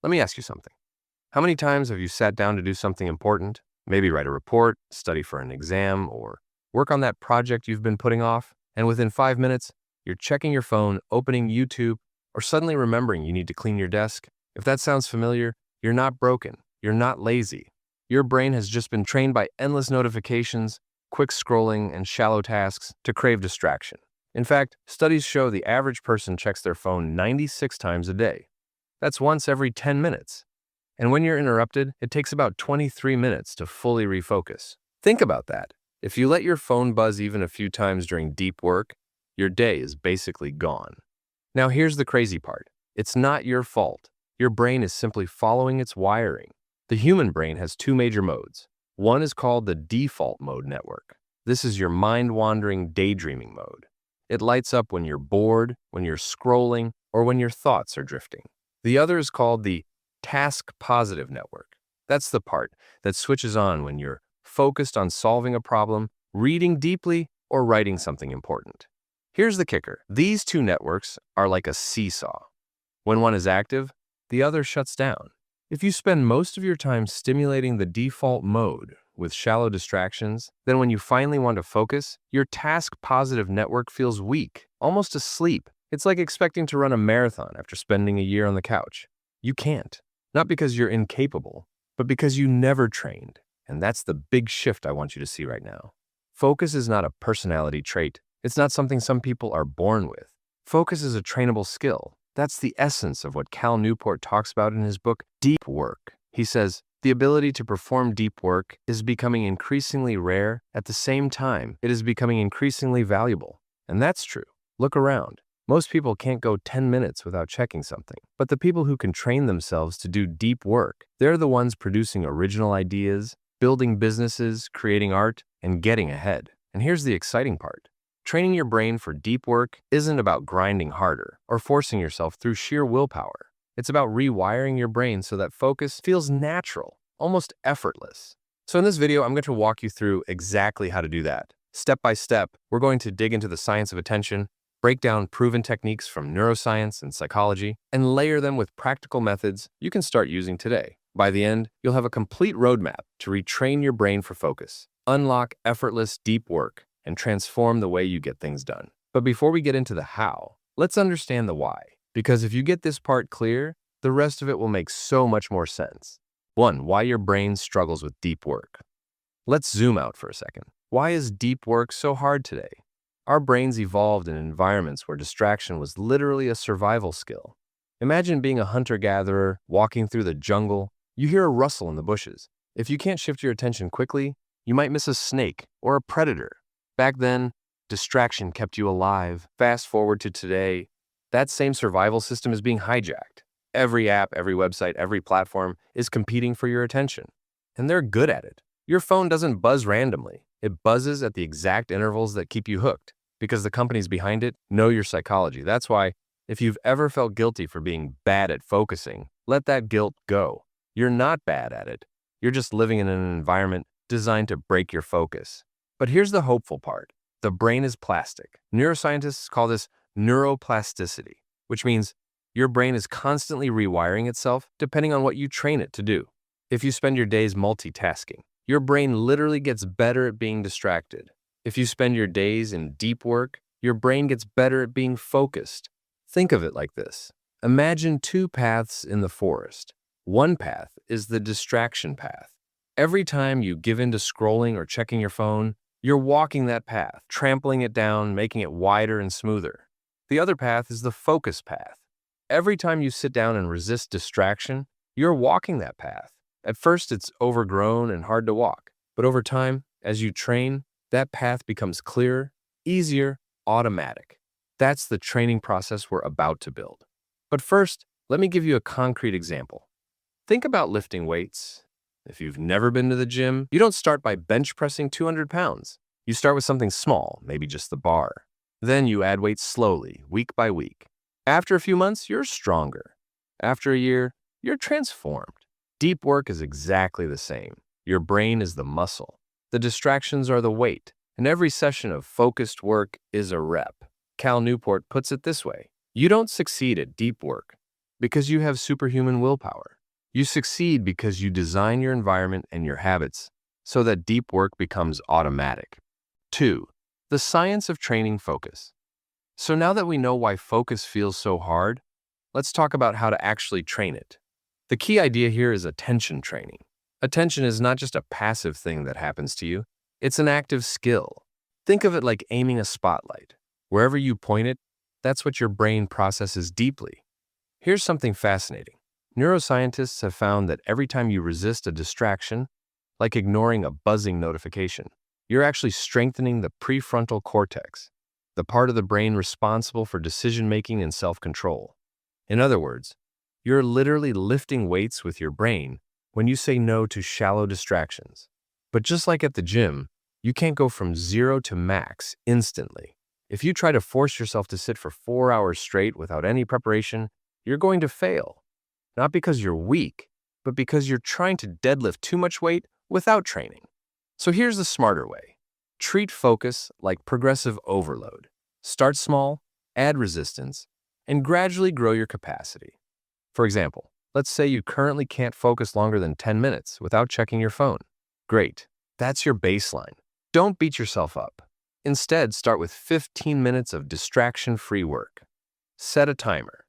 Let me ask you something. How many times have you sat down to do something important? Maybe write a report, study for an exam, or work on that project you've been putting off, and within 5 minutes, you're checking your phone, opening YouTube, or suddenly remembering you need to clean your desk? If that sounds familiar, you're not broken. You're not lazy. Your brain has just been trained by endless notifications, quick scrolling, and shallow tasks to crave distraction. In fact, studies show the average person checks their phone 96 times a day. That's once every 10 minutes. And when you're interrupted, it takes about 23 minutes to fully refocus. Think about that. If you let your phone buzz even a few times during deep work, your day is basically gone. Now here's the crazy part. It's not your fault. Your brain is simply following its wiring. The human brain has two major modes. One is called the default mode network. This is your mind-wandering daydreaming mode. It lights up when you're bored, when you're scrolling, or when your thoughts are drifting. The other is called the task-positive network. That's the part that switches on when you're focused on solving a problem, reading deeply, or writing something important. Here's the kicker. These two networks are like a seesaw. When one is active, the other shuts down. If you spend most of your time stimulating the default mode with shallow distractions, then when you finally want to focus, your task-positive network feels weak, almost asleep. It's like expecting to run a marathon after spending a year on the couch. You can't. Not because you're incapable, but because you never trained. And that's the big shift I want you to see right now. Focus is not a personality trait. It's not something some people are born with. Focus is a trainable skill. That's the essence of what Cal Newport talks about in his book, Deep Work. He says, the ability to perform deep work is becoming increasingly rare. At the same time, it is becoming increasingly valuable. And that's true. Look around. Most people can't go 10 minutes without checking something. But the people who can train themselves to do deep work, they're the ones producing original ideas, building businesses, creating art, and getting ahead. And here's the exciting part. Training your brain for deep work isn't about grinding harder or forcing yourself through sheer willpower. It's about rewiring your brain so that focus feels natural, almost effortless. So in this video, I'm going to walk you through exactly how to do that. Step by step, we're going to dig into the science of attention, break down proven techniques from neuroscience and psychology, and layer them with practical methods you can start using today. By the end, you'll have a complete roadmap to retrain your brain for focus, unlock effortless deep work, and transform the way you get things done. But before we get into the how, let's understand the why. Because if you get this part clear, the rest of it will make so much more sense. 1. Why your brain struggles with deep work. Let's zoom out for a second. Why is deep work so hard today? Our brains evolved in environments where distraction was literally a survival skill. Imagine being a hunter-gatherer, walking through the jungle. You hear a rustle in the bushes. If you can't shift your attention quickly, you might miss a snake or a predator. Back then, distraction kept you alive. Fast forward to today, that same survival system is being hijacked. Every app, every website, every platform is competing for your attention. And they're good at it. Your phone doesn't buzz randomly. It buzzes at the exact intervals that keep you hooked, because the companies behind it know your psychology. That's why, if you've ever felt guilty for being bad at focusing, let that guilt go. You're not bad at it. You're just living in an environment designed to break your focus. But here's the hopeful part. The brain is plastic. Neuroscientists call this neuroplasticity, which means your brain is constantly rewiring itself depending on what you train it to do. If you spend your days multitasking, your brain literally gets better at being distracted. If you spend your days in deep work, your brain gets better at being focused. Think of it like this. Imagine two paths in the forest. One path is the distraction path. Every time you give in to scrolling or checking your phone, you're walking that path, trampling it down, making it wider and smoother. The other path is the focus path. Every time you sit down and resist distraction, you're walking that path. At first, it's overgrown and hard to walk. But over time, as you train, that path becomes clearer, easier, automatic. That's the training process we're about to build. But first, let me give you a concrete example. Think about lifting weights. If you've never been to the gym, you don't start by bench pressing 200 pounds. You start with something small, maybe just the bar. Then you add weight slowly, week by week. After a few months, you're stronger. After a year, you're transformed. Deep work is exactly the same. Your brain is the muscle. The distractions are the weight, and every session of focused work is a rep. Cal Newport puts it this way. You don't succeed at deep work because you have superhuman willpower. You succeed because you design your environment and your habits so that deep work becomes automatic. 2. The science of training focus. So now that we know why focus feels so hard, let's talk about how to actually train it. The key idea here is attention training. Attention is not just a passive thing that happens to you, it's an active skill. Think of it like aiming a spotlight. Wherever you point it, that's what your brain processes deeply. Here's something fascinating. Neuroscientists have found that every time you resist a distraction, like ignoring a buzzing notification, you're actually strengthening the prefrontal cortex, the part of the brain responsible for decision-making and self-control. In other words, you're literally lifting weights with your brain when you say no to shallow distractions. But just like at the gym, you can't go from 0 to max instantly. If you try to force yourself to sit for 4 hours straight without any preparation, you're going to fail. Not because you're weak, but because you're trying to deadlift too much weight without training. So here's the smarter way. Treat focus like progressive overload. Start small, add resistance, and gradually grow your capacity. For example, let's say you currently can't focus longer than 10 minutes without checking your phone. Great, that's your baseline. Don't beat yourself up. Instead, start with 15 minutes of distraction-free work. Set a timer.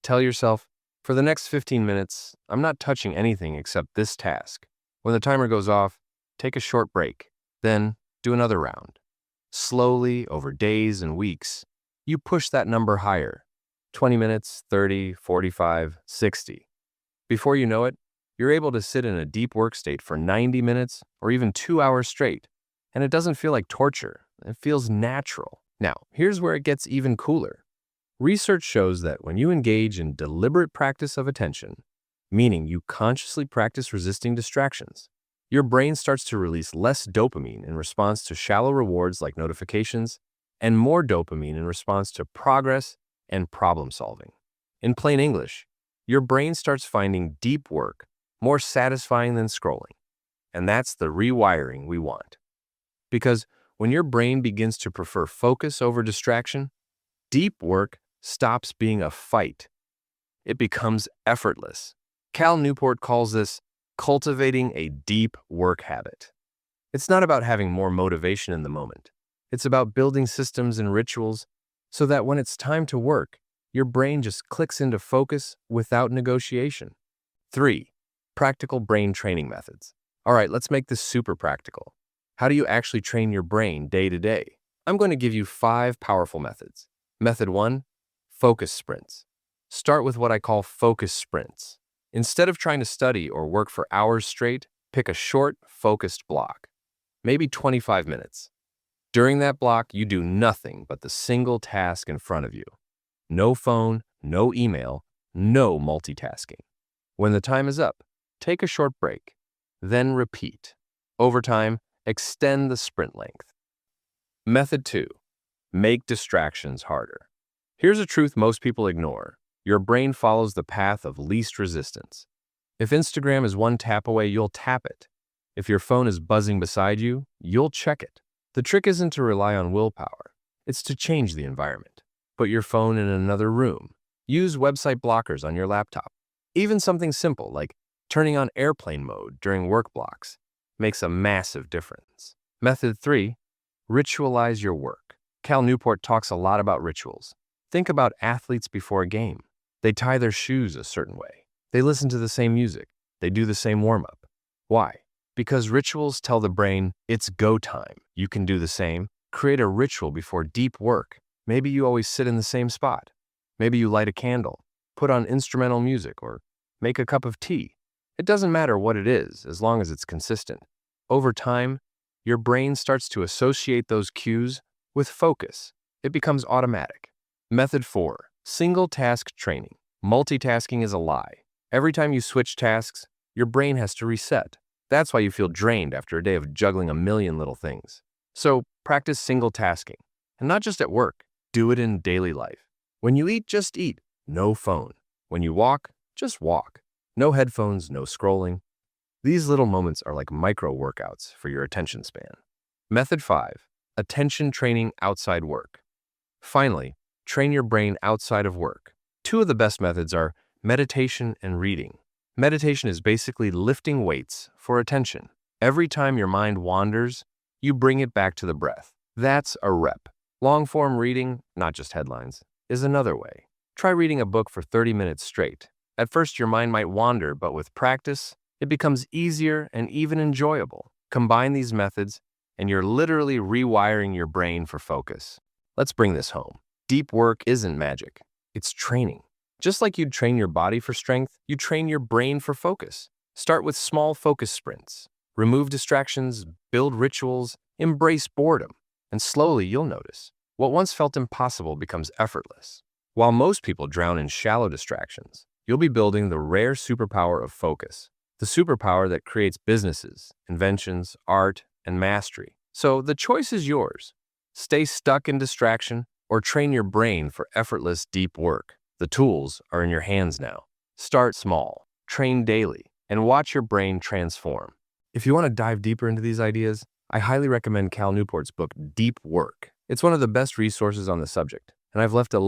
Tell yourself, for the next 15 minutes, I'm not touching anything except this task. When the timer goes off, take a short break. Then, do another round. Slowly, over days and weeks, you push that number higher. 20 minutes, 30, 45, 60. Before you know it, you're able to sit in a deep work state for 90 minutes or even 2 hours straight. And it doesn't feel like torture. It feels natural. Now, here's where it gets even cooler. Research shows that when you engage in deliberate practice of attention, meaning you consciously practice resisting distractions, your brain starts to release less dopamine in response to shallow rewards like notifications, and more dopamine in response to progress and problem solving. In plain English, your brain starts finding deep work more satisfying than scrolling. And that's the rewiring we want. Because when your brain begins to prefer focus over distraction, deep work stops being a fight. It becomes effortless. Cal Newport calls this cultivating a deep work habit. It's not about having more motivation in the moment. It's about building systems and rituals so that when it's time to work, your brain just clicks into focus without negotiation. 3. Practical brain training methods. All right, let's make this super practical. How do you actually train your brain day to day? I'm going to give you 5 powerful methods. Method 1, focus sprints. Start with what I call focus sprints. Instead of trying to study or work for hours straight, pick a short, focused block, maybe 25 minutes. During that block, you do nothing but the single task in front of you. No phone, no email, no multitasking. When the time is up, take a short break, then repeat. Over time, extend the sprint length. Method 2, make distractions harder. Here's a truth most people ignore. Your brain follows the path of least resistance. If Instagram is one tap away, you'll tap it. If your phone is buzzing beside you, you'll check it. The trick isn't to rely on willpower. It's to change the environment. Put your phone in another room. Use website blockers on your laptop. Even something simple like turning on airplane mode during work blocks makes a massive difference. Method 3, ritualize your work. Cal Newport talks a lot about rituals. Think about athletes before a game. They tie their shoes a certain way. They listen to the same music. They do the same warm-up. Why? Because rituals tell the brain, it's go time. You can do the same. Create a ritual before deep work. Maybe you always sit in the same spot. Maybe you light a candle, put on instrumental music, or make a cup of tea. It doesn't matter what it is, as long as it's consistent. Over time, your brain starts to associate those cues with focus. It becomes automatic. Method 4, single task training. Multitasking is a lie. Every time you switch tasks, your brain has to reset. That's why you feel drained after a day of juggling a million little things. So practice single tasking. And not just at work, do it in daily life. When you eat, just eat. No phone. When you walk, just walk. No headphones, no scrolling. These little moments are like micro workouts for your attention span. Method 5, attention training outside work. Finally, train your brain outside of work. 2 of the best methods are meditation and reading. Meditation is basically lifting weights for attention. Every time your mind wanders, you bring it back to the breath. That's a rep. Long-form reading, not just headlines, is another way. Try reading a book for 30 minutes straight. At first, your mind might wander, but with practice, it becomes easier and even enjoyable. Combine these methods, and you're literally rewiring your brain for focus. Let's bring this home. Deep work isn't magic. It's training. Just like you'd train your body for strength, you train your brain for focus. Start with small focus sprints. Remove distractions, build rituals, embrace boredom, and slowly you'll notice what once felt impossible becomes effortless. While most people drown in shallow distractions, you'll be building the rare superpower of focus, the superpower that creates businesses, inventions, art, and mastery. So the choice is yours. Stay stuck in distraction or train your brain for effortless deep work. The tools are in your hands now. Start small, train daily, and watch your brain transform. If you want to dive deeper into these ideas, I highly recommend Cal Newport's book, Deep Work. It's one of the best resources on the subject, and I've left a